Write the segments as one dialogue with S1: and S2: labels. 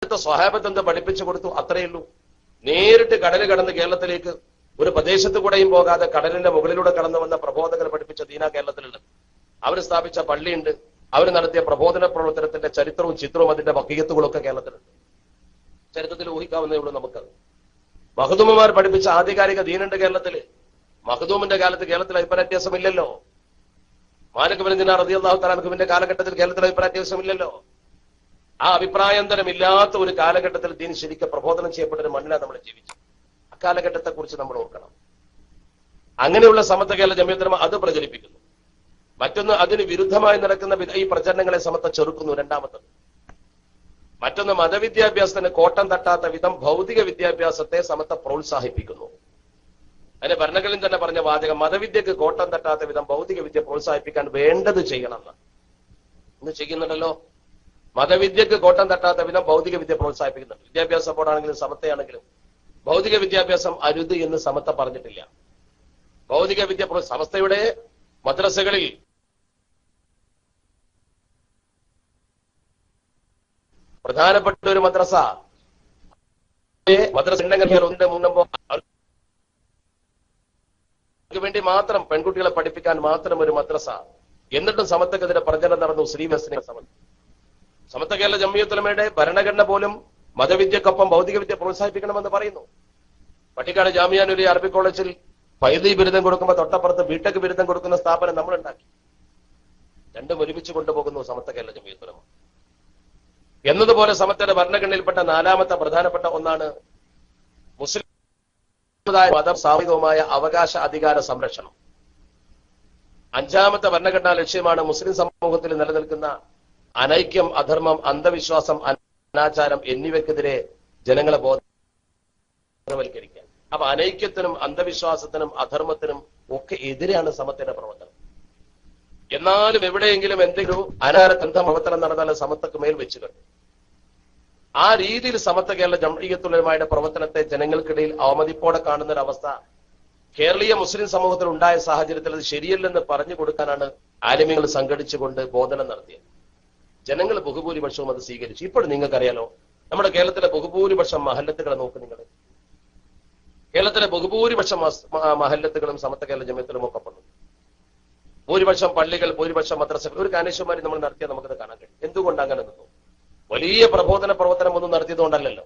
S1: അവിടുത്തെ സ്വഹാബത്ത് എന്താ പഠിപ്പിച്ചു കൊടുത്തു? അത്രയേ ഉള്ളൂ. നേരിട്ട് കടൽ കടന്ന് കേരളത്തിലേക്ക് ഒരു പ്രദേശത്ത് കൂടെയും പോകാതെ കടലിന്റെ മുകളിലൂടെ കടന്നു വന്ന പ്രബോധകർ പഠിപ്പിച്ച ദീന കേരളത്തിലുണ്ട്. അവർ സ്ഥാപിച്ച പള്ളിയുണ്ട്. അവർ നടത്തിയ പ്രബോധന പ്രവർത്തനത്തിന്റെ ചരിത്രവും ചിത്രവും അതിന്റെ വക്കീയത്തുകളൊക്കെ കേരളത്തിലുണ്ട്. ചരിത്രത്തിൽ ഊഹിക്കാവുന്നേ ഉള്ളൂ നമുക്കത്. മഖ്ദൂമുമാർ പഠിപ്പിച്ച ആധികാരിക ദീനുണ്ട് കേരളത്തില്. മഖ്ദൂമിന്റെ കാലത്ത് കേരളത്തിൽ അഭിപ്രായ വ്യത്യാസമില്ലല്ലോ. മാലിക് ബിൻ ദിനാർ റളിയല്ലാഹു തആല അൻഹുവിന്റെ കാലഘട്ടത്തിൽ കേരളത്തിൽ അഭിപ്രായ വ്യത്യാസമില്ലല്ലോ. ആ അഭിപ്രായാന്തരമില്ലാത്ത ഒരു കാലഘട്ടത്തിൽ ദീൻ ശരിക്കും പ്രബോധനം ചെയ്യപ്പെട്ട ഒരു മണ്ണിലാണ് നമ്മൾ ജീവിച്ചത്. അക്കാലഘട്ടത്തെ കുറിച്ച് നമ്മൾ ഓർക്കണം. അങ്ങനെയുള്ള സമത്വ കേരള ജമിയത്തുൽ ഉലമ അത് പ്രചരിപ്പിക്കുന്നു. മറ്റൊന്ന്, അതിന് വിരുദ്ധമായി നടക്കുന്ന ഈ പ്രചരണങ്ങളെ സമത്വ ചെറുക്കുന്നു. രണ്ടാമത്തത്. മറ്റൊന്ന്, മതവിദ്യാഭ്യാസത്തിന് കോട്ടം തട്ടാത്ത വിധം ഭൗതിക വിദ്യാഭ്യാസത്തെ സമത്വ പ്രോത്സാഹിപ്പിക്കുന്നു. അതിന്റെ ഭരണഘടനയിൽ തന്നെ പറഞ്ഞ വാചകം മതവിദ്യക്ക് കോട്ടം തട്ടാത്ത വിധം ഭൗതിക വിദ്യ പ്രോത്സാഹിപ്പിക്കാൻ വേണ്ടത് ചെയ്യണമെന്ന്. ഇന്ന് ചെയ്യുന്നുണ്ടല്ലോ. മതവിദ്യക്ക് കോട്ടം തട്ടാത്ത വിധം ഭൗതിക വിദ്യ പ്രോത്സാഹിപ്പിക്കുന്നുണ്ട്. വിദ്യാഭ്യാസ ബോർഡാണെങ്കിലും സമത്വയാണെങ്കിലും ഭൗതിക വിദ്യാഭ്യാസം അരുത് എന്ന് സമത്വ പറഞ്ഞിട്ടില്ല. ഭൗതിക വിദ്യ സമസ്തയുടെ മദ്രസകളിൽ പ്രധാനപ്പെട്ട ഒരു മദ്രസ മുന്നമ്പോ അവർക്ക് വേണ്ടി മാത്രം പെൺകുട്ടികളെ പഠിപ്പിക്കാൻ മാത്രം ഒരു മദ്രസ. എന്നിട്ടും സമത്വക്കെതിരെ പ്രചരണം നടന്നു. ശ്രീമസ്ലിം സമത്വ കേരള ജമിയത്തുൽ ഉലമയുടെ ഭരണഘടന പോലും മതവിദ്യക്കൊപ്പം ഭൗതിക വിദ്യ പ്രോത്സാഹിപ്പിക്കണമെന്ന് പറയുന്നു. പട്ടിക്കാട് ജാമിഅ നൂരിയ അറബിക് കോളേജിൽ ഫൈദി ബിരുദം കൊടുക്കുമ്പോൾ തൊട്ടപ്പുറത്ത് ബിടെക് ബിരുദം കൊടുക്കുന്ന സ്ഥാപനം നമ്മൾ ഉണ്ടാക്കി. രണ്ടും ഒരുമിച്ച് കൊണ്ടുപോകുന്നു സമത്വ കേരള ജമിയത്തുൽ ഉലമ. എന്നതുപോലെ സമത്വയുടെ ഭരണഘടനയിൽപ്പെട്ട നാലാമത്തെ പ്രധാനപ്പെട്ട ഒന്നാണ് മുസ്ലിം മതം സാമൂഹികവുമായ അവകാശ അധികാര സംരക്ഷണം. അഞ്ചാമത്തെ ഭരണഘടനാ ലക്ഷ്യമാണ് മുസ്ലിം സമൂഹത്തിൽ നിലനിൽക്കുന്ന അനൈക്യം, അധർമ്മം, അന്ധവിശ്വാസം, അനാചാരം എന്നിവയ്ക്കെതിരെ ജനങ്ങളെ ബോധവൽക്കരിക്കാൻ. അപ്പൊ അനൈക്യത്തിനും അന്ധവിശ്വാസത്തിനും അധർമ്മത്തിനും ഒക്കെ എതിരെയാണ് സമത്വയുടെ പ്രവർത്തനം. എന്നാലും എവിടെയെങ്കിലും എന്തെങ്കിലും അനാചാരബന്ധ പ്രവർത്തനം നടന്നാൽ സമത്വക്ക് മേൽ വെച്ച് കണ്ടു. ആ രീതിയിൽ സമത്വ കേരള ജംഇയ്യത്തുൽ ഉലമയുടെ പ്രവർത്തനത്തെ ജനങ്ങൾക്കിടയിൽ അവമതിപ്പോടെ കാണുന്ന ഒരു അവസ്ഥ കേരളീയ മുസ്ലിം സമൂഹത്തിൽ ഉണ്ടായ സാഹചര്യത്തിൽ അത് ശരിയല്ലെന്ന് പറഞ്ഞു കൊടുക്കാനാണ് ആലിമീങ്ങൾ സംഘടിച്ചുകൊണ്ട് ബോധനം നടത്തിയത്. ജനങ്ങൾ ബഹുഭൂരിപക്ഷവും അത് സ്വീകരിച്ചു. ഇപ്പോഴും നിങ്ങൾക്കറിയാലോ, നമ്മുടെ കേരളത്തിലെ ബഹുഭൂരിപക്ഷം മഹല്ലത്തുകളെ നോക്ക് നിങ്ങൾ. കേരളത്തിലെ ബഹുഭൂരിപക്ഷം മഹല്ലത്തുകളും സമത്വ കേരള ജമിയത്തുലും ഒക്കെ പെടുന്നു. ഭൂരിപക്ഷം പള്ളികൾ, ഭൂരിപക്ഷം മദ്രസകൾ. ഒരു കാനേശ്വമാരി നമ്മൾ നടത്തിയാൽ നമുക്കത് കാണാൻ കഴിയും. എന്തുകൊണ്ട് അങ്ങനെ നിന്നു? വലിയ പ്രബോധന പ്രവർത്തനം ഒന്നും നടത്തിയതുകൊണ്ടല്ലോ.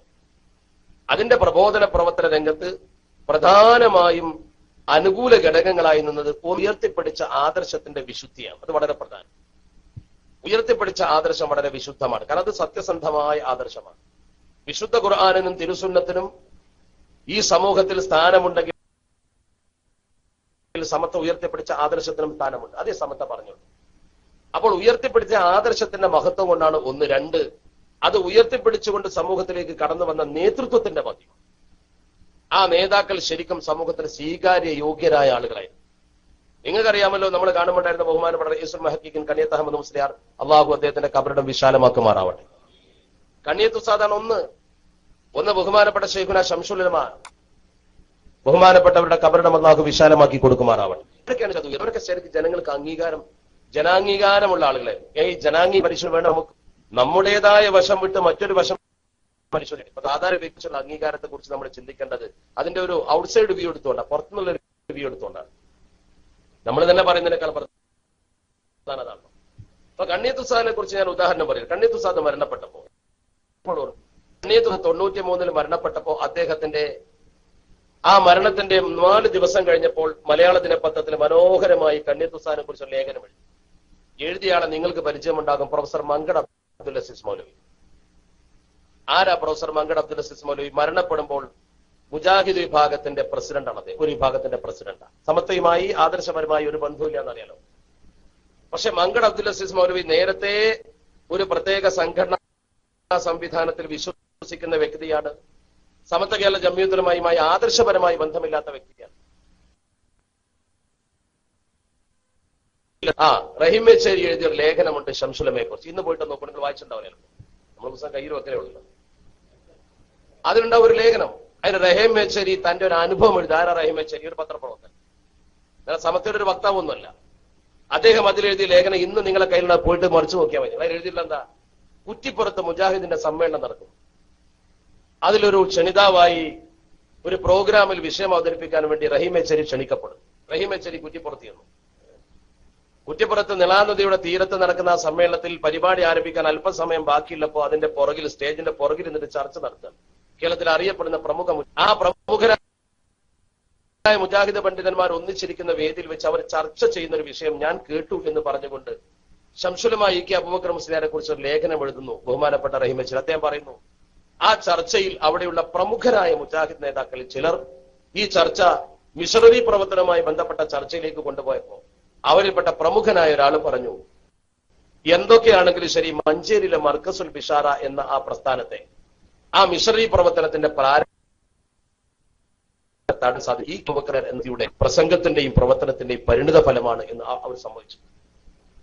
S1: അതിന്റെ പ്രബോധന പ്രവർത്തന രംഗത്ത് പ്രധാനമായും അനുകൂല ഘടകങ്ങളായി നിന്നത് ഉയർത്തിപ്പിടിച്ച ആദർശത്തിന്റെ വിശുദ്ധിയാണ്. അത് വളരെ പ്രധാനം. ഉയർത്തിപ്പിടിച്ച ആദർശം വളരെ വിശുദ്ധമാണ്. കാരണം അത് സത്യസന്ധമായ ആദർശമാണ്. വിശുദ്ധ ഖുർആനിനും തിരുസുന്നത്തിനും ഈ സമൂഹത്തിൽ സ്ഥാനമുണ്ടെങ്കിൽ സമത്വ ഉയർത്തിപ്പിടിച്ച ആദർശത്തിനും സ്ഥാനമുണ്ട്. അതേ സമത്വ പറഞ്ഞുള്ളൂ. അപ്പോൾ ഉയർത്തിപ്പിടിച്ച ആദർശത്തിന്റെ മഹത്വം കൊണ്ടാണ് ഒന്ന്. രണ്ട്, അത് ഉയർത്തിപ്പിടിച്ചുകൊണ്ട് സമൂഹത്തിലേക്ക് കടന്നു വന്ന നേതൃത്വത്തിന്റെ മതി. ആ നേതാക്കൾ ശരിക്കും സമൂഹത്തിന് സ്വീകാര്യ യോഗ്യരായ ആളുകളായിരുന്നു. നിങ്ങൾക്കറിയാമല്ലോ, നമ്മൾ കാണുമ്പോണ്ടായിരുന്ന ബഹുമാനപ്പെട്ട റഈസുൽ മുഹഖഖീഖീൻ കണ്ണിയത്ത് അഹമ്മദ് മുസ്ലിയാർ, അള്ളാഹു അദ്ദേഹത്തിന്റെ കബറിടം വിശാലമാക്കുമാറാവട്ടെ. കണ്ണിയത്ത് ഉസ്താദാണ് ഒന്ന് ബഹുമാനപ്പെട്ട ശൈഖുന ശംസുൽ ഉലമ, ബഹുമാനപ്പെട്ടവരുടെ കബറിടം അള്ളാഹു വിശാലമാക്കി കൊടുക്കുമാറാവട്ടെ. ഇതൊക്കെയാണ് ചതുർ. ഇവരൊക്കെ ശരിക്കും ജനങ്ങൾക്ക് ജനാംഗീകാരമുള്ള ആളുകളെ. ഈ ജനാംഗീ മനുഷ്യൻ വേണം നമുക്ക് നമ്മുടേതായ വശം വിട്ട് മറ്റൊരു വശം മനുഷ്യനെ. അപ്പൊ സാധാരണ വ്യക്തിച്ചുള്ള അംഗീകാരത്തെ കുറിച്ച് നമ്മൾ ചിന്തിക്കേണ്ടത് അതിന്റെ ഒരു ഔട്ട്സൈഡ് വ്യൂ എടുത്തുകൊണ്ടാണ്, പുറത്തുനിന്നുള്ള വ്യൂ എടുത്തുകൊണ്ടാണ്. നമ്മൾ തന്നെ പറയുന്നതിനേക്കാൾ പ്രധാനതാണ്. അപ്പൊ കണ്ണിയത്ത് ഉസ്താദിനെ കുറിച്ച് ഞാൻ ഉദാഹരണം പറയും. കണ്ണിയത്ത് ഉസ്താദ് മരണപ്പെട്ടപ്പോ, കണ്ണിയത്ത് 93 മരണപ്പെട്ടപ്പോ അദ്ദേഹത്തിന്റെ ആ മരണത്തിന്റെ 4 ദിവസം കഴിഞ്ഞപ്പോൾ മലയാള ദിനപത്രത്തിൽ മനോഹരമായി കണ്ണിയത്ത് ഉസ്താദിനെ കുറിച്ച് ലേഖനം എഴുതിയ ആളെ നിങ്ങൾക്ക് പരിചയമുണ്ടാകും. പ്രൊഫസർ മങ്കട് അബ്ദുൽ അസീസ് മൗലവി. ആരാ പ്രൊഫസർ മങ്കട് അബ്ദുൽ അസീസ് മൗലവി? മരണപ്പെടുമ്പോൾ മുജാഹിദ് വിഭാഗത്തിന്റെ പ്രസിഡന്റാണ് അദ്ദേഹം. ഒരു വിഭാഗത്തിന്റെ പ്രസിഡന്റാണ്. സമത്വയുമായി ആദർശപരമായി ഒരു ബന്ധമില്ല എന്നറിയാലോ. പക്ഷെ മങ്കട് അബ്ദുൽ അസീസ് മൗലവി നേരത്തെ ഒരു പ്രത്യേക സംഘടനാ സംവിധാനത്തിൽ വിശ്വസിക്കുന്ന വ്യക്തിയാണ്. സമത്വ കേരള ജംഇയ്യത്തുൽ ഉലമയുമായി ആദർശപരമായി ബന്ധമില്ലാത്ത വ്യക്തിയാണ്. റഹീം മേച്ചേരി എഴുതിയ ഒരു ലേഖനമുണ്ട് ശംസുൽ ഉലമയെ കുറിച്ച്. ഇന്ന് പോയിട്ട് നോക്കണം, നിങ്ങൾ വായിച്ചിട്ടുണ്ടാവില്ല. നമ്മൾ പുസ്തകം കയ്യിൽ വെക്കലേ ഉള്ളൂ. അതിലുണ്ടാവും ഒരു ലേഖനം. അതിന് റഹീം മേച്ചേരി തന്റെ ഒരു അനുഭവം എഴുതി. ആരാ റഹീം മേച്ചേരി? ഒരു പത്രപ്രവർത്തകൻ. സമത്വയുടെ ഒരു വക്താവൊന്നുമല്ല. അദ്ദേഹം അതിലെഴുതിയ ലേഖനം ഇന്ന് നിങ്ങളെ കയ്യിലുള്ള പോയിട്ട് മറിച്ചു നോക്കിയാൽ മതി. അതിൽ എഴുതിയില്ല എന്താ? കുറ്റിപ്പുറത്ത് മുജാഹിദിന്റെ സമ്മേളനം നടക്കും. അതിലൊരു ക്ഷണിതാവായി ഒരു പ്രോഗ്രാമിൽ വിഷയം അവതരിപ്പിക്കാൻ വേണ്ടി റഹീമേച്ചേരി ക്ഷണിക്കപ്പെടും. റഹീമേച്ചേരി കുറ്റിപ്പുറത്ത് ചെന്നു. കുറ്റിപ്പുറത്ത് നിളാനദിയുടെ തീരത്ത് നടക്കുന്ന ആ സമ്മേളനത്തിൽ പരിപാടി ആരംഭിക്കാൻ അല്പസമയം ബാക്കിയുള്ളപ്പോൾ അതിന്റെ പുറകിൽ, സ്റ്റേജിന്റെ പുറകിൽ നിന്നിട്ട് ചർച്ച നടത്തുക. കേരളത്തിൽ അറിയപ്പെടുന്ന പ്രമുഖരായ മുജാഹിദ് പണ്ഡിതന്മാർ ഒന്നിച്ചിരിക്കുന്ന വേദിയിൽ വെച്ച് അവർ ചർച്ച ചെയ്യുന്ന ഒരു വിഷയം ഞാൻ കേട്ടു എന്ന് പറഞ്ഞുകൊണ്ട് ശംസുലുമ ഇ.കെ. അബൂബക്കർ മുസ്ലിയാരെ കുറിച്ച് ഒരു ലേഖനം എഴുതുന്നു ബഹുമാനപ്പെട്ട റഹീമേച്ചേരി. അദ്ദേഹം പറയുന്നു, ആ ചർച്ചയിൽ അവിടെയുള്ള പ്രമുഖരായ മുജാഹിദ് നേതാക്കളിൽ ചിലർ ഈ ചർച്ച മിഷണറി പ്രവർത്തനവുമായി ബന്ധപ്പെട്ട ചർച്ചയിലേക്ക് കൊണ്ടുപോയപ്പോ അവരിൽപ്പെട്ട പ്രമുഖനായ ഒരാൾ പറഞ്ഞു, എന്തൊക്കെയാണെങ്കിലും ശരി, മഞ്ചേരിയിലെ മർക്കസുൽ ബിഷാറ എന്ന ആ പ്രസ്ഥാനത്തെ, ആ മിഷണറി പ്രവർത്തനത്തിന്റെ ഈ അബൂബക്കർ എന്നതിയുടെ പ്രസംഗത്തിന്റെയും പ്രവർത്തനത്തിന്റെയും പരിണിത ഫലമാണ് എന്ന് അവർ സമ്മതിച്ചു.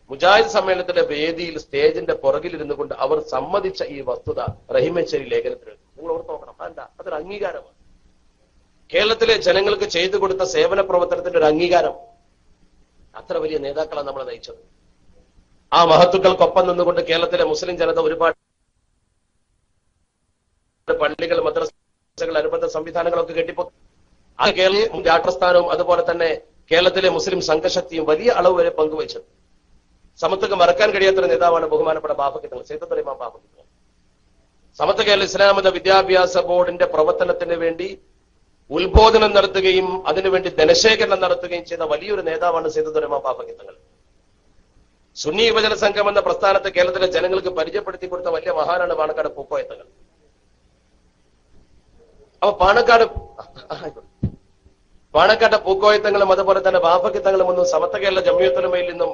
S1: മുജാഹിദ് സമ്മേളനത്തിന്റെ വേദിയിൽ സ്റ്റേജിന്റെ പുറകിലിരുന്നു കൊണ്ട് അവർ സമ്മതിച്ച ഈ വസ്തുത റഹീമേച്ചേരി ലേഖനത്തിൽ നിങ്ങൾ ഓർത്ത് നോക്കണം. എന്താ? അതൊരു അംഗീകാരമാണ്. കേരളത്തിലെ ജനങ്ങൾക്ക് ചെയ്തു കൊടുത്ത സേവന പ്രവർത്തനത്തിന്റെ ഒരു അംഗീകാരം. അത്ര വലിയ നേതാക്കളാണ് നമ്മളെ നയിച്ചത്. ആ മഹത്തുക്കൾക്കൊപ്പം നിന്നുകൊണ്ട് കേരളത്തിലെ മുസ്ലിം ജനത ഒരുപാട് പള്ളികൾ, മദ്രസകൾ, അനുബന്ധ സംവിധാനങ്ങളൊക്കെ കെട്ടിപ്പൊക്കി. ആ കേരള രാഷ്ട്രസ്ഥാനവും അതുപോലെ തന്നെ കേരളത്തിലെ മുസ്ലിം സംഘശക്തിയും വലിയ അളവ് വരെ പങ്കുവച്ചത്. സമത്വക്ക് മറക്കാൻ കഴിയാത്ത നേതാവാണ് ബഹുമാനപ്പെട്ട ബാഫക്കി തങ്ങൾ, സയ്യിദുൽ ഇമാം ബാഫക്കി തങ്ങൾ. സമത്വ കേരള ഇസ്ലാമത വിദ്യാഭ്യാസ ബോർഡിന്റെ പ്രവർത്തനത്തിന് വേണ്ടി ഉത്ബോധനം നടത്തുകയും അതിനുവേണ്ടി ധനശേഖരണം നടത്തുകയും ചെയ്ത വലിയൊരു നേതാവാണ് സയ്യിദുൽ ഇമാം ബാഫക്കി തങ്ങൾ. സുന്നി യുവജന സംഘം എന്ന പ്രസ്ഥാനത്തെ കേരളത്തിലെ ജനങ്ങൾക്ക് പരിചയപ്പെടുത്തി കൊടുത്ത വലിയ മഹാനാണ് പാണക്കാട് പൂക്കോയ തങ്ങൾ. അപ്പൊ പാണക്കാട്ടെ പൂക്കോയത്തങ്ങളും അതുപോലെ തന്നെ ബാഫക്കി തങ്ങളും ഒന്നും സമത്വ കേരള ജംഇയ്യത്തുൽ നിന്നും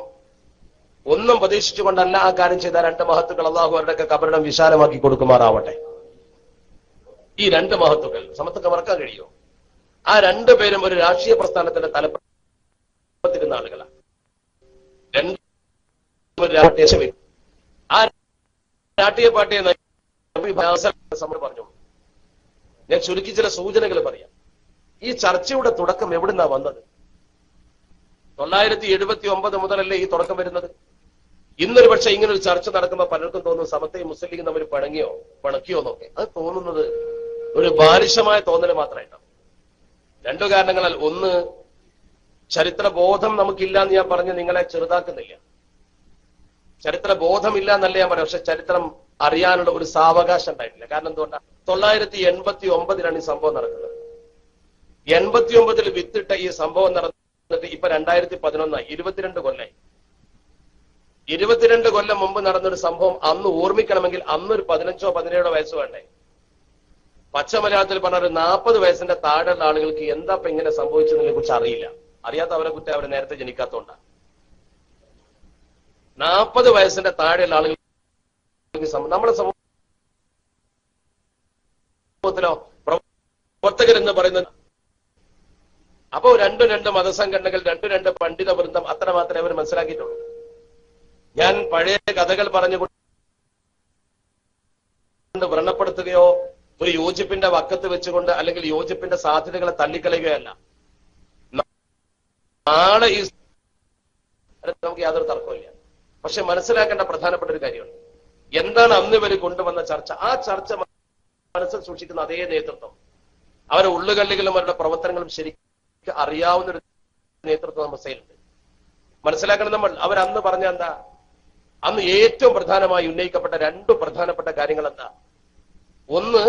S1: ഒന്നും പ്രതീക്ഷിച്ചുകൊണ്ടല്ല ആ കാര്യം ചെയ്ത രണ്ട് മഹത്തുക്കൾ. അള്ളാഹു അവരുടെയൊക്കെ കബറിടം വിശാലമാക്കി കൊടുക്കുമാറാവട്ടെ. ഈ രണ്ട് മഹത്തുക്കൾ സമത്വക്ക് മറക്കാൻ കഴിയുമോ? ആ രണ്ടുപേരും ഒരു രാഷ്ട്രീയ പ്രസ്ഥാനത്തിന്റെ തലപ്പത്തിരുന്ന ആളുകളാണ്. ആ രാഷ്ട്രീയ പാർട്ടിയെ പറഞ്ഞു. ഞാൻ ചുരുക്കി ചില സൂചനകൾ പറയാം. ഈ ചർച്ചയുടെ തുടക്കം എവിടുന്നാ വന്നത്? 979 മുതലല്ലേ ഈ തുടക്കം വരുന്നത്? ഇന്നൊരു പക്ഷെ ഇങ്ങനെ ഒരു ചർച്ച നടക്കുമ്പോൾ പലർക്കും തോന്നുന്നു സമത്വയും മുസ്ലിം ലീഗും തമ്മിൽ പിണക്കിയോ എന്നൊക്കെ. അത് തോന്നുന്നത് ഒരു ബാലിശമായ തോന്നൽ മാത്രമായിട്ടാണ്. രണ്ടു കാരണങ്ങളാൽ. ഒന്ന്, ചരിത്ര ബോധം നമുക്കില്ല എന്ന് ഞാൻ പറഞ്ഞ് നിങ്ങളെ ചെറുതാക്കുന്നില്ല. ചരിത്ര ബോധമില്ല എന്നല്ല ഞാൻ പറയാം. പക്ഷെ ചരിത്രം അറിയാനുള്ള ഒരു സാവകാശം ഉണ്ടായിട്ടില്ല. കാരണം എന്തുകൊണ്ടാണ്? 989 ഈ സംഭവം നടക്കുന്നത്. 89 വിത്തിട്ട ഈ സംഭവം നടന്നിട്ട് ഇപ്പൊ 2011 22 കൊല്ലായി. 22 കൊല്ലം മുമ്പ് നടന്നൊരു സംഭവം അന്ന് ഓർമ്മിക്കണമെങ്കിൽ അന്നൊരു 15 17 വയസ്സ് വേണ്ടേ? പച്ച മലയാളത്തിൽ പറഞ്ഞ ഒരു 40 വയസ്സിന്റെ താഴെയുള്ള ആളുകൾക്ക് എന്താ ഇപ്പൊ ഇങ്ങനെ സംഭവിച്ചതിനെ കുറിച്ച് അറിയില്ല. അറിയാത്തവരെ കുറ്റം അവരെ നേരത്തെ ജനിക്കാത്തോണ്ടാണ്. 40 വയസ്സിന്റെ താഴെയുള്ള ആളുകൾക്ക് നമ്മുടെ സമൂഹത്തിലോ പ്രവർത്തകരെന്ന് പറയുന്നത്. അപ്പോ രണ്ട് മതസംഘടനകൾ, രണ്ട് പണ്ഡിത വൃന്ദം, അത്ര മാത്രമേ അവർ മനസ്സിലാക്കിയിട്ടുള്ളൂ. ഞാൻ പഴയ കഥകൾ പറഞ്ഞുകൊണ്ട് വ്രണപ്പെടുത്തുകയോ ഒരു യോജിപ്പിന്റെ വക്കത്ത് വെച്ചുകൊണ്ട് അല്ലെങ്കിൽ യോജിപ്പിന്റെ സാധ്യതകളെ തള്ളിക്കളയുകയല്ല. നാളെ ഈ നമുക്ക് യാതൊരു തർക്കമില്ല. പക്ഷെ മനസ്സിലാക്കേണ്ട പ്രധാനപ്പെട്ട ഒരു കാര്യമുണ്ട്. എന്താണ് അന്ന് ഇവർ കൊണ്ടുവന്ന ചർച്ച? ആ ചർച്ച മനസ്സിൽ സൂക്ഷിക്കുന്ന അതേ നേതൃത്വം, അവരുടെ ഉള്ളുകള്ളികളും അവരുടെ പ്രവർത്തനങ്ങളും ശരിക്കും അറിയാവുന്ന ഒരു നേതൃത്വം നമ്മുടെ സൈലുണ്ട്. മനസ്സിലാക്കണം നമ്മൾ. അവരന്ന് പറഞ്ഞ എന്താ? അന്ന് ഏറ്റവും പ്രധാനമായി ഉന്നയിക്കപ്പെട്ട രണ്ട് പ്രധാനപ്പെട്ട കാര്യങ്ങൾ എന്താ? ഒന്ന്,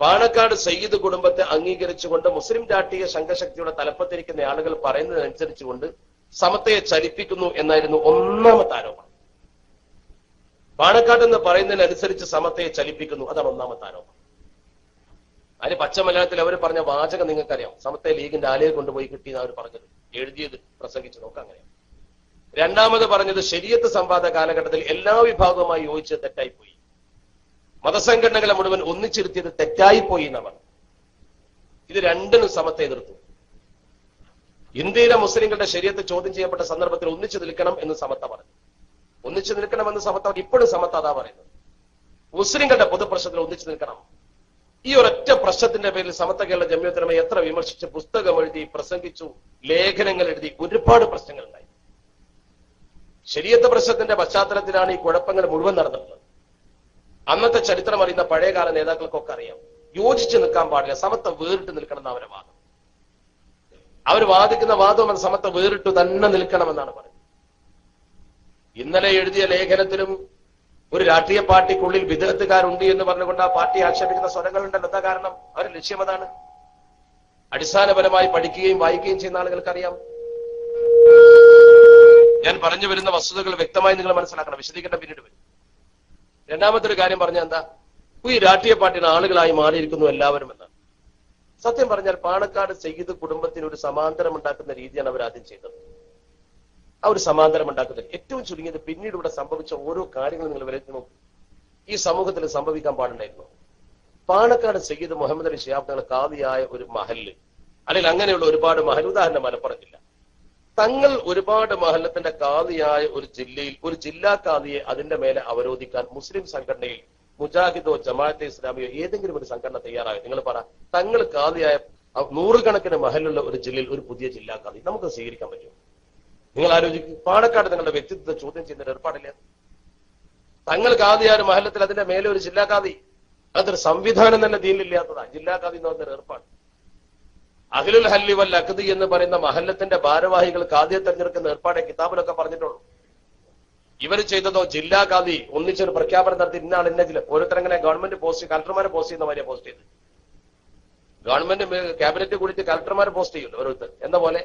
S1: പാണക്കാട് സയ്യിദ് കുടുംബത്തെ അംഗീകരിച്ചുകൊണ്ട് മുസ്ലിം രാഷ്ട്രീയ സംഘശക്തിയുടെ തലപ്പത്തിരിക്കുന്ന ആളുകൾ പറയുന്നതനുസരിച്ചുകൊണ്ട് സമത്വയെ ചലിപ്പിക്കുന്നു എന്നായിരുന്നു ഒന്നാമത്തെ ആരോപണം. പാണക്കാട് എന്ന് പറയുന്നതിനനുസരിച്ച് സമത്വയെ ചലിപ്പിക്കുന്നു, അതാണ് ഒന്നാമത്തെ ആരോപണം. അതിന് പച്ച മലയാളത്തിൽ അവർ പറഞ്ഞ വാചകം നിങ്ങൾക്കറിയാം. സമത്വ ലീഗിന്റെ ആലയെ കൊണ്ടുപോയി കിട്ടിയെന്ന് അവർ പറഞ്ഞത്, എഴുതിയത്, പ്രസംഗിച്ചു നോക്കാം. അങ്ങനെയാണ്. രണ്ടാമത് പറഞ്ഞത് ശരീഅത്ത് സംവാദ കാലഘട്ടത്തിൽ എല്ലാ വിഭാഗവുമായി യോജിച്ച് തെറ്റായിപ്പോയി, മതസംഘടനകളെ മുഴുവൻ ഒന്നിച്ചിരുത്തിയത് തെറ്റായിപ്പോയി എന്നവർ. ഇത് രണ്ടിനും സമത്വ എതിർത്തു. ഇന്ത്യയിലെ മുസ്ലിങ്ങളുടെ ശരീഅത്ത് ചോദ്യം ചെയ്യപ്പെട്ട സന്ദർഭത്തിൽ ഒന്നിച്ചു നിൽക്കണം എന്ന് സമത്വ പറഞ്ഞു. ഒന്നിച്ചു നിൽക്കണമെന്ന് സമത്വ ഇപ്പോഴും സമത്വ അതാ പറയുന്നത്. മുസ്ലിങ്ങളുടെ പൊതുപ്രശ്നത്തിൽ ഒന്നിച്ചു നിൽക്കണം. ഈ ഒരൊറ്റ പ്രശ്നത്തിന്റെ പേരിൽ സമത്വ കേരള ജംഇയ്യത്തുൽ ഉലമ എത്ര വിമർശിച്ച് പുസ്തകം എഴുതി, പ്രസംഗിച്ചു, ലേഖനങ്ങൾ എഴുതി, ഒരുപാട് പ്രശ്നങ്ങൾ ഉണ്ടായി. ശരീഅത്ത് പ്രശ്നത്തിന്റെ പശ്ചാത്തലത്തിലാണ് ഈ കുഴപ്പങ്ങൾ മുഴുവൻ നടന്നിട്ടുള്ളത്. അന്നത്തെ ചരിത്രം അറിയുന്ന പഴയകാല നേതാക്കൾക്കൊക്കെ അറിയാം. യോജിച്ച് നിൽക്കാൻ പാടില്ല, സമത്വം വേറിട്ട് നിൽക്കണം എന്ന് അവരെ വാദം. അവർ വാദിക്കുന്ന വാദവും സമത്വം വേറിട്ട് തന്നെ നിൽക്കണമെന്നാണ് പറയുന്നത്. ഇന്നലെ എഴുതിയ ലേഖനത്തിലും ഒരു രാഷ്ട്രീയ പാർട്ടിക്കുള്ളിൽ വിദഗ്ധക്കാരുണ്ട് എന്ന് പറഞ്ഞുകൊണ്ട് ആ പാർട്ടി ആക്ഷേപിക്കുന്ന സ്വരങ്ങളുണ്ടല്ലോ. എന്താ കാരണം? അവരുടെ ലക്ഷ്യം അതാണ്. അടിസ്ഥാനപരമായി പഠിക്കുകയും വായിക്കുകയും ചെയ്യുന്ന ആളുകൾക്കറിയാം. ഞാൻ പറഞ്ഞു വരുന്ന വസ്തുതകൾ വ്യക്തമായി നിങ്ങൾ മനസ്സിലാക്കണം, വിശദീകരണം പിന്നീട് വരും. രണ്ടാമത്തെ ഒരു കാര്യം പറഞ്ഞാൽ എന്താ, ഈ രാഷ്ട്രീയ പാർട്ടിയുടെ ആളുകളായി മാറിയിരിക്കുന്നു എല്ലാവരും എന്നാണ്. സത്യം പറഞ്ഞാൽ പാണക്കാട് സയ്യിദ് കുടുംബത്തിന് ഒരു സമാന്തരം ഉണ്ടാക്കുന്ന രീതിയാണ് അവർ ആദ്യം ചെയ്തത്. ആ ഒരു സമാന്തരം ഉണ്ടാക്കുന്നത് ഏറ്റവും ചുരുങ്ങിയത് പിന്നീട് ഇവിടെ സംഭവിച്ച ഓരോ കാര്യങ്ങളും നിങ്ങൾ വിലയിരുത്തി നോക്കും. ഈ സമൂഹത്തിൽ സംഭവിക്കാൻ പാടുണ്ടായിരുന്നു. പാണക്കാട് സയ്യിദ് മുഹമ്മദ് അലി ശിഹാബ് തങ്ങൾ കാദിയായ ഒരു മഹല്ല്, അല്ലെങ്കിൽ അങ്ങനെയുള്ള ഒരുപാട് മഹൽ, ഉദാഹരണം മലപ്പുറം ജില്ല, തങ്ങൾ ഒരുപാട് മഹല്ലത്തിന്റെ കാദിയായ ഒരു ജില്ലയിൽ ഒരു ജില്ലാ കാദിയെ അതിന്റെ മേലെ അവരോധിക്കാൻ മുസ്ലിം സംഘടനയിൽ മുജാഹിദോ ജമാഅത്തെ ഇസ്ലാമിയോ ഏതെങ്കിലും ഒരു സംഘടന തയ്യാറായോ? നിങ്ങൾ പറ. തങ്ങൾ കാദിയായ നൂറുകണക്കിന് മഹലുള്ള ഒരു ജില്ലയിൽ ഒരു പുതിയ ജില്ലാ കാദി നമുക്ക് സ്വീകരിക്കാൻ പറ്റുമോ? നിങ്ങൾ ആലോചിക്കും. പാണക്കാട് തങ്ങളുടെ വ്യക്തിത്വത്തെ ചോദ്യം ചെയ്യുന്ന ഏർപ്പാടില്ല. തങ്ങൾ കാദിയായ മഹല്ലത്തിൽ അതിന്റെ മേലെ ഒരു ജില്ലാ കാദി, അതൊരു സംവിധാനം തന്നെ ദീനിലില്ലാത്തതാ. ജില്ലാ കാദി എന്ന് പറഞ്ഞൊരു ഏർപ്പാട്. അഹ്ലുൽ ഹല്ലി വൽ അഖ്ദി എന്ന് പറയുന്ന മഹല്ലത്തിന്റെ ഭാരവാഹികൾ കാദിയെ തെരഞ്ഞെടുക്കുന്ന ഏർപ്പാടെ കിതാബിലൊക്കെ പറഞ്ഞിട്ടുള്ളൂ. ഇവർ ചെയ്തതോ ജില്ലാ കാദി ഒന്നിച്ചൊരു പ്രഖ്യാപനം നടത്തി, ഇന്നാൾ ഇന്ന ജില്ല, ഓരോരുത്തരങ്ങനെ ഗവൺമെന്റ് പോസ്റ്റ്, കലക്ടർമാരെ പോസ്റ്റ് ചെയ്യുന്ന മാതിരിയാണ് പോസ്റ്റ് ചെയ്ത്. ഗവൺമെന്റ് ക്യാബിനറ്റ് കൂടിയിട്ട് കലക്ടർമാരെ പോസ്റ്റ് ചെയ്യുമല്ലോ ഓരോരുത്തർ എന്ന പോലെ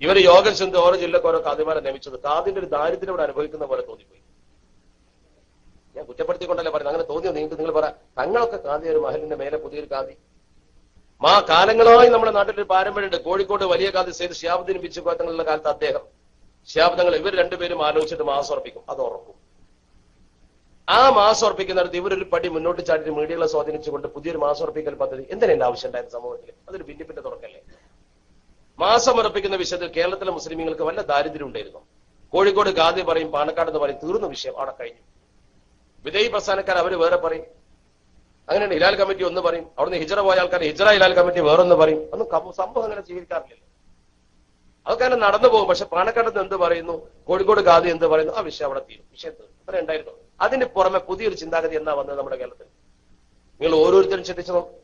S1: ഇവർ യോഗം ചെന്ന് ഓരോ ജില്ലക്ക് ഓരോ കാദിമാരെ നിയമിച്ചത്. കാദിന്റെ ഒരു ദാരിദ്ര്യം ഇവിടെ അനുഭവിക്കുന്ന പോലെ തോന്നിപ്പോയി. ഞാൻ കുറ്റപ്പെടുത്തിക്കൊണ്ടല്ലേ പറയുന്നത്, അങ്ങനെ തോന്നിയോ നിങ്ങൾക്ക്? നിങ്ങൾ പറ. തങ്ങളൊക്കെ കാദി ഒരു മഹലിന്റെ മേലെ പുതിയൊരു കാദി. കാലങ്ങളായി നമ്മുടെ നാട്ടിൽ ഒരു പാരമ്പര്യമുണ്ട്. കോഴിക്കോട് വലിയ കാദി സെയ്ദ് ശിഹാബുദ്ദീൻ ബിച്ചുകോത്തങ്ങളുടെ കാലത്ത് അദ്ദേഹം ശിഹാബ് ഇവർ രണ്ടുപേരും ആലോചിച്ചിട്ട് മാസം ഉറപ്പിക്കും, അത് ഉറക്കും. ആ മാസം ഉറപ്പിക്കുന്നിടത്ത് ഇവരൊരു പടി മുന്നോട്ട് ചാടിയിട്ട് മീഡിയകളെ സ്വാധീനിച്ചുകൊണ്ട് പുതിയൊരു മാസം ഉറപ്പിക്കൽ പദ്ധതി എന്തിനാ ആവശ്യം ഉണ്ടായിരുന്ന സമൂഹത്തിൽ? അതൊരു ഭിന്നിപ്പിന്റെ തുറക്കല്ലേ? മാസം ഉറപ്പിക്കുന്ന വിഷയത്തിൽ കേരളത്തിലെ മുസ്ലിമീങ്ങൾക്ക് വല്ല ദാരിദ്ര്യം ഉണ്ടായിരുന്നു? കോഴിക്കോട് ഗാദി പറയും, പാണക്കാട് എന്ന് പറയും, തീർന്ന വിഷയം, അവിടെ കഴിഞ്ഞു. വിദേയി പ്രസ്ഥാനക്കാർ അവര് വേറെ പറയും. അങ്ങനെയാണ് ഹിലാൽ കമ്മിറ്റി ഒന്ന് പറയും, അവിടുന്ന് ഹിജറ പോയ ആൾക്കാർ ഹിജറ ഹിലാൽ കമ്മിറ്റി വേറൊന്ന് പറയും. ഒന്നും സംഭവം അങ്ങനെ സ്വീകരിക്കാറില്ലല്ലോ. അതൊക്കെ അങ്ങനെ നടന്നു പോകും. പക്ഷെ പാണക്കാട് എന്ത് പറയുന്നു, കോഴിക്കോട് ഗാദി എന്ത് പറയുന്നു, ആ വിഷയം അവിടെ തീരും. വിഷയത്തിൽ അത്ര ഉണ്ടായിരുന്നു. അതിന് പുറമെ പുതിയൊരു ചിന്താഗതി എന്നാ വന്നത് നമ്മുടെ കേരളത്തിൽ? നിങ്ങൾ ഓരോരുത്തരും ചിന്തിച്ചു നോക്കും.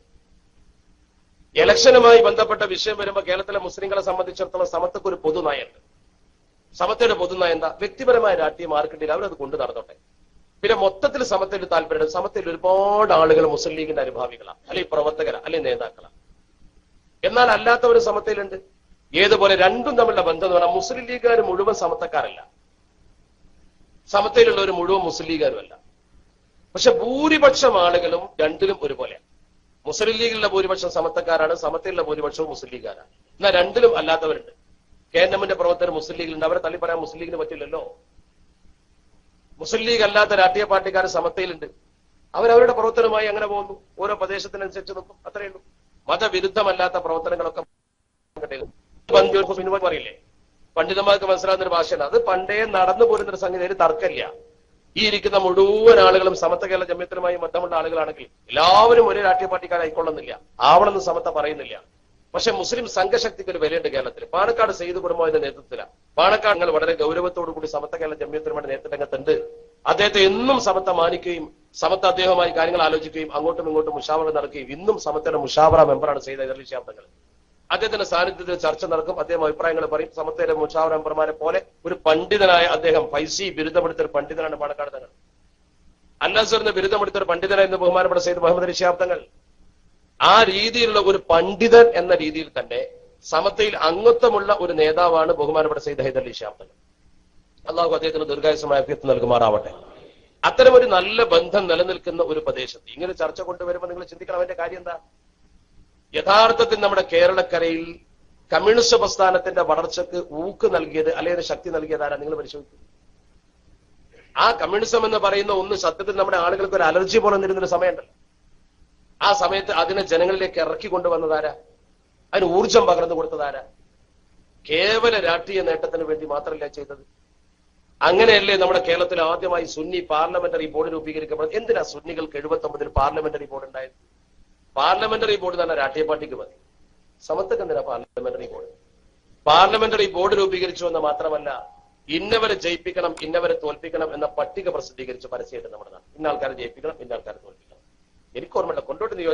S1: ഇലക്ഷനുമായി ബന്ധപ്പെട്ട വിഷയം വരുമ്പോൾ കേരളത്തിലെ മുസ്ലിങ്ങളെ സംബന്ധിച്ചിടത്തോളം സമത്വക്ക് ഒരു പൊതുനയുണ്ട്. സമത്വയുടെ പൊതുനയം എന്താ? വ്യക്തിപരമായ രാഷ്ട്രീയ മാർക്കറ്റിൽ അവരത് കൊണ്ടു നടന്നോട്ടെ. പിന്നെ മൊത്തത്തിൽ സമത്വത്തിൽ താല്പര്യം. സമത്വത്തിൽ ഒരുപാട് ആളുകൾ മുസ്ലിം ലീഗിന്റെ അനുഭാവികളാണ്, അല്ലെങ്കിൽ പ്രവർത്തകരാ, അല്ലെങ്കിൽ നേതാക്കളാണ്. എന്നാൽ അല്ലാത്തവർ സമത്വയിലുണ്ട്. ഏതുപോലെ രണ്ടും തമ്മിലുള്ള ബന്ധം എന്ന് പറഞ്ഞാൽ മുസ്ലിം ലീഗുകാർ മുഴുവൻ സമത്വക്കാരല്ല, സമത്വയിലുള്ളവർ മുഴുവൻ മുസ്ലിം ലീഗുകാരുമല്ല. പക്ഷെ ഭൂരിപക്ഷം ആളുകളും രണ്ടിലും ഒരുപോലെയാണ്. മുസ്ലിം ലീഗിലുള്ള ഭൂരിപക്ഷം സമത്വക്കാരാണ്, സമത്വയിലുള്ള ഭൂരിപക്ഷവും മുസ്ലിം ലീഗുകാരാണ്. എന്നാൽ രണ്ടിലും അല്ലാത്തവരുണ്ട്. KNMന്റെ പ്രവർത്തകർ മുസ്ലിം ലീഗിലുണ്ട്, അവരെ തള്ളി പറയാൻ മുസ്ലിം ലീഗിന് പറ്റില്ലല്ലോ. മുസ്ലിം ലീഗ് അല്ലാത്ത രാഷ്ട്രീയ പാർട്ടിക്കാർ സമത്വയിലുണ്ട്. അവരവരുടെ പ്രവർത്തനവുമായി അങ്ങനെ പോകുന്നു, ഓരോ പ്രദേശത്തിനനുസരിച്ച് നിൽക്കും, അത്രയേ ഉള്ളൂ. മതവിരുദ്ധമല്ലാത്ത പ്രവർത്തനങ്ങളൊക്കെ പറയില്ലേ, പണ്ഡിതന്മാർക്ക് മനസ്സിലാകുന്ന ഒരു ഭാഷയാണ് അത്. പണ്ടേ നടന്നു പോരുന്നൊരു സംഗതി, ഒരു തർക്കമില്ല. ഈ ഇരിക്കുന്ന മുഴുവൻ ആളുകളും സമത്വ കേരള ജമിയത്തുമായി ബന്ധമുള്ള ആളുകളാണെങ്കിൽ എല്ലാവരും ഒരേ രാഷ്ട്രീയ പാർട്ടിക്കാരായിക്കൊള്ളുന്നില്ല, ആവണമെന്ന് സമത്വ പറയുന്നില്ല. പക്ഷെ മുസ്ലിം സംഘശക്തിക്ക് ഒരു വിലയുണ്ട് കേരളത്തിൽ. പാണക്കാട് സയ്യിദ് കുടുംബത്തിന്റെ നേതൃത്വത്തിലാണ്. പാണക്കാട് നിങ്ങൾ വളരെ ഗൗരവത്തോടു കൂടി സമത്വ കേരള ജമിയത്തുമായിട്ട് നേതൃത്വരംഗത്തുണ്ട്. അദ്ദേഹത്തെ എന്നും സമത്വ മാനിക്കുകയും സമത്വ അദ്ദേഹവുമായി കാര്യങ്ങൾ ആലോചിക്കുകയും അങ്ങോട്ടും ഇങ്ങോട്ടും മുഷാവറ നടക്കുകയും ഇന്നും സമത്വയുടെ മുഷാവറ മെമ്പറാണ് സയ്യിദ് അലി ശിഹാബ് തങ്ങൾ. അദ്ദേഹത്തിന്റെ സാന്നിധ്യത്തിൽ ചർച്ച നടക്കും, അദ്ദേഹം അഭിപ്രായങ്ങൾ പറയും. സമത്വയുടെ മുഷാവറ മെമ്പർമാരെ പോലെ ഒരു പണ്ഡിതനായ അദ്ദേഹം, ഫൈസി ബിരുദമെടുത്ത ഒരു പണ്ഡിതനാണ് പാണക്കാട് തങ്ങൾ. അന്നസറിന് ബിരുദമെടുത്ത ഒരു പണ്ഡിതനായിരുന്നു ബഹുമാനപ്പെട്ട സയ്യിദ് മുഹമ്മദ് അലി ശിഹാബ് തങ്ങൾ. ആ രീതിയിലുള്ള ഒരു പണ്ഡിതൻ എന്ന രീതിയിൽ തന്നെ സമത്വയിൽ അംഗത്വമുള്ള ഒരു നേതാവാണ് ബഹുമാനപ്പെട്ട സയ്യിദ് ഹൈദർ അലി ശിഹാബ് തങ്ങൾ. അള്ളാഹു അദ്ദേഹത്തിന് ദീർഘായുസ്സുമായ ആഫിയത്ത് നൽകുമാറാവട്ടെ. അത്തരമൊരു നല്ല ബന്ധം നിലനിൽക്കുന്ന ഒരു പ്രദേശത്ത് ഇങ്ങനെ ചർച്ച കൊണ്ടുവരുമ്പോൾ നിങ്ങൾ ചിന്തിക്കണം, അതിന്റെ കാര്യം എന്താ? യഥാർത്ഥത്തിൽ നമ്മുടെ കേരളക്കരയിൽ കമ്മ്യൂണിസ്റ്റ് പ്രസ്ഥാനത്തിന്റെ വളർച്ചക്ക് ഊക്ക് നൽകിയത്, അല്ലെങ്കിൽ ശക്തി നൽകിയതാരാ? നിങ്ങൾ പരിശോധിക്കും. ആ കമ്മ്യൂണിസം എന്ന് പറയുന്ന ഒന്ന് സത്യത്തിൽ നമ്മുടെ ആളുകൾക്ക് ഒരു അലർജി പോലെ നിന്നിരുന്നൊരു സമയമുണ്ടല്ലോ. ആ സമയത്ത് അതിനെ ജനങ്ങളിലേക്ക് ഇറക്കി കൊണ്ടുവന്നതാരാ? അതിന് ഊർജം പകർന്നു കൊടുത്തതാരാ? കേവല രാഷ്ട്രീയ നേട്ടത്തിന് വേണ്ടി മാത്രമല്ല ചെയ്തത്. അങ്ങനെയല്ലേ നമ്മുടെ കേരളത്തിൽ ആദ്യമായി സുന്നി പാർലമെന്ററി ബോർഡ് രൂപീകരിക്കപ്പെടുന്നത്? എന്തിനാ സുന്നികൾക്ക് 79 പാർലമെന്ററി ബോർഡ് ഉണ്ടായത്? പാർലമെന്ററി ബോർഡ് തന്നെ രാഷ്ട്രീയ പാർട്ടിക്ക് മതി. സമത്വക്ക് എന്തിനാ പാർലമെന്ററി ബോർഡ്? പാർലമെന്ററി ബോർഡ് രൂപീകരിച്ചു എന്ന് മാത്രമല്ല, ഇന്നവരെ ജയിപ്പിക്കണം, ഇന്നവരെ തോൽപ്പിക്കണം എന്ന പട്ടിക പ്രസിദ്ധീകരിച്ച് പരസ്യമായിട്ട് നമ്മുടെ നാട്. ഇന്ന ആൾക്കാരെ ജയിപ്പിക്കണം, ഇന്ന ആൾക്കാരെ തോൽപ്പിക്കണം. എനിക്ക് ഓർമ്മയില്ല, കൊണ്ടോട്ട് നിയോജക